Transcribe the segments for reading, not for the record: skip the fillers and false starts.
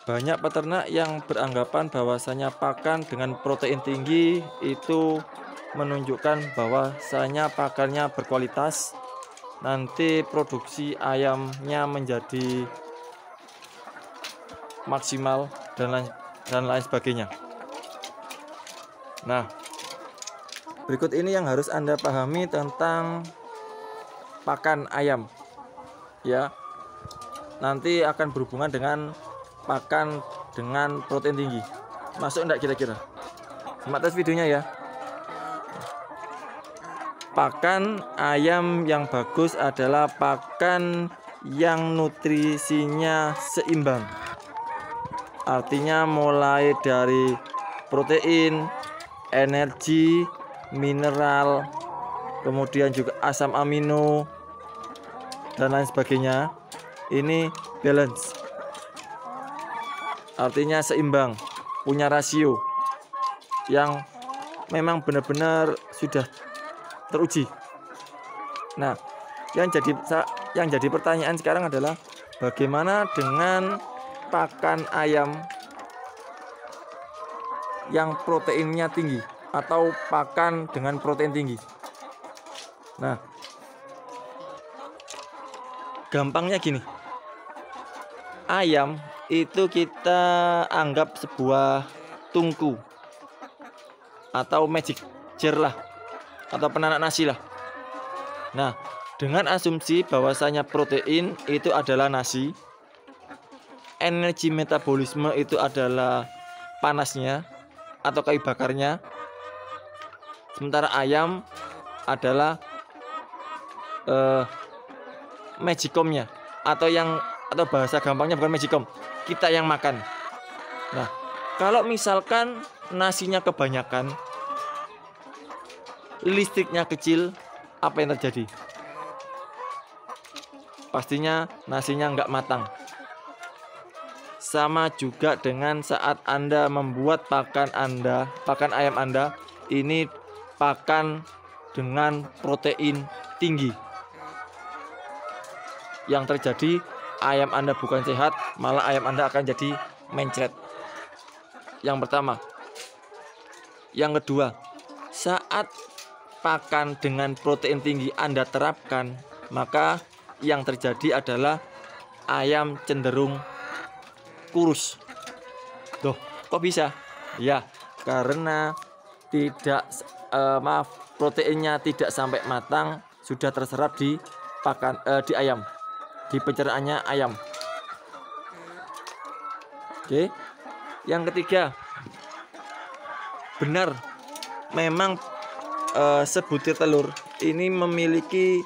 Banyak peternak yang beranggapan bahwasanya pakan dengan protein tinggi itu menunjukkan bahwasanya pakannya berkualitas, nanti produksi ayamnya menjadi maksimal dan lain sebagainya. Nah, berikut ini yang harus Anda pahami tentang pakan ayam, ya. Nanti akan berhubungan dengan pakan dengan protein tinggi. Masuk enggak kira-kira? Simak tes videonya ya. Pakan ayam yang bagus adalah pakan yang nutrisinya seimbang. Artinya mulai dari protein, energi, mineral, kemudian juga asam amino dan lain sebagainya. Ini balance. Artinya seimbang, punya rasio yang memang benar-benar sudah teruji. Nah, yang jadi pertanyaan sekarang adalah bagaimana dengan pakan ayam yang proteinnya tinggi atau pakan dengan protein tinggi. Nah, gampangnya gini. Ayam itu kita anggap sebuah tungku atau magic jar lah, atau penanak nasi lah. Nah, dengan asumsi bahwasanya protein itu adalah nasi, energi metabolisme itu adalah panasnya atau kayu bakarnya, sementara ayam adalah magicomnya, atau bahasa gampangnya bukan magicom, kita yang makan. Nah, kalau misalkan nasinya kebanyakan, listriknya kecil, apa yang terjadi? Pastinya nasinya nggak matang. Sama juga dengan saat Anda membuat pakan ayam Anda, ini pakan dengan protein tinggi. Yang terjadi, ayam Anda bukan sehat, malah ayam Anda akan jadi mencret. Yang pertama. Yang kedua, saat pakan dengan protein tinggi Anda terapkan, maka yang terjadi adalah ayam cenderung kurus. Loh, kok bisa? Ya, karena proteinnya tidak sampai matang, sudah terserap di ayam, di pencernaannya ayam. Oke. Yang ketiga, benar memang sebutir telur ini memiliki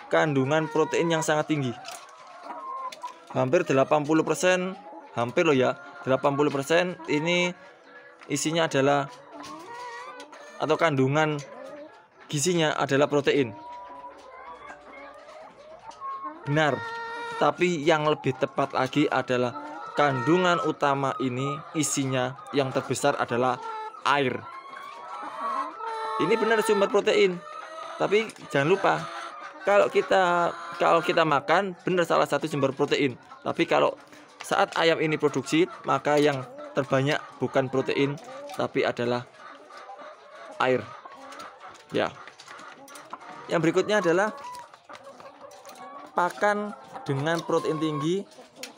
kandungan protein yang sangat tinggi. Hampir 80%, hampir loh ya, 80% ini isinya adalah, atau kandungan gizinya adalah protein. Benar, tapi yang lebih tepat lagi adalah kandungan utama ini isinya yang terbesar adalah air. Ini benar sumber protein, tapi jangan lupa kalau kita makan, benar salah satu sumber protein. Tapi kalau saat ayam ini produksi, maka yang terbanyak bukan protein, tapi adalah air. Ya. Yang berikutnya adalah pakan dengan protein tinggi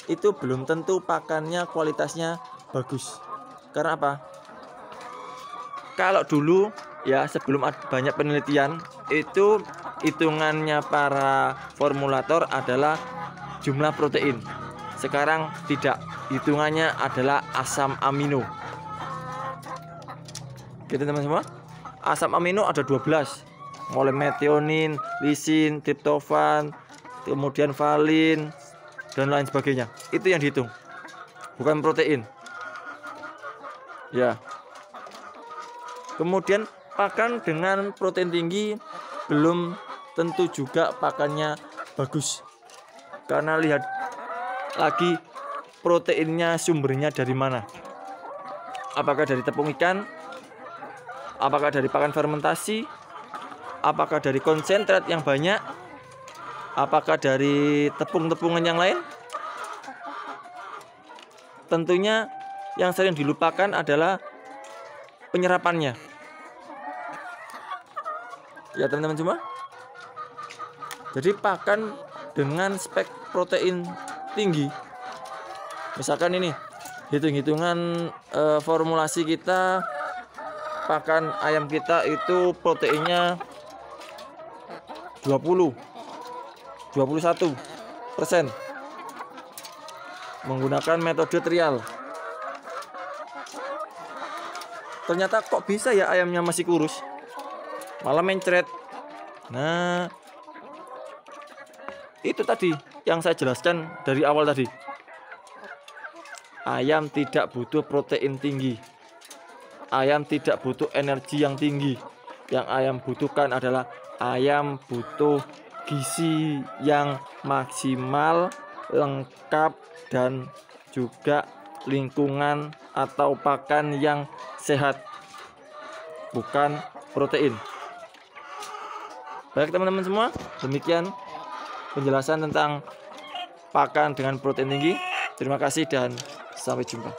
itu belum tentu pakannya kualitasnya bagus. Karena apa? Kalau dulu ya, sebelum banyak penelitian, itu hitungannya para formulator adalah jumlah protein. Sekarang tidak, hitungannya adalah asam amino. Gitu teman semua. Asam amino ada 12. Mulai metionin, lisin, triptofan, kemudian valin dan lain sebagainya. Itu yang dihitung, bukan protein. Ya. Kemudian pakan dengan protein tinggi belum tentu juga pakannya bagus. Karena lihat lagi proteinnya sumbernya dari mana. Apakah dari tepung ikan? Apakah dari pakan fermentasi? Apakah dari konsentrat yang banyak? Apakah dari tepung-tepungan yang lain? tentunya yang sering dilupakan adalah penyerapannya. Ya teman-teman semua. Jadi pakan dengan spek protein tinggi. Misalkan ini hitung-hitungan formulasi kita, pakan ayam kita itu proteinnya 21% menggunakan metode trial. Ternyata kok bisa ya ayamnya masih kurus, malah mencret. Nah, itu tadi yang saya jelaskan dari awal tadi. Ayam tidak butuh protein tinggi. Ayam tidak butuh energi yang tinggi. Yang ayam butuhkan adalah ayam butuh gizi yang maksimal, lengkap, dan juga lingkungan atau pakan yang sehat, bukan protein. Baik teman-teman semua, demikian penjelasan tentang pakan dengan protein tinggi. Terima kasih dan sampai jumpa.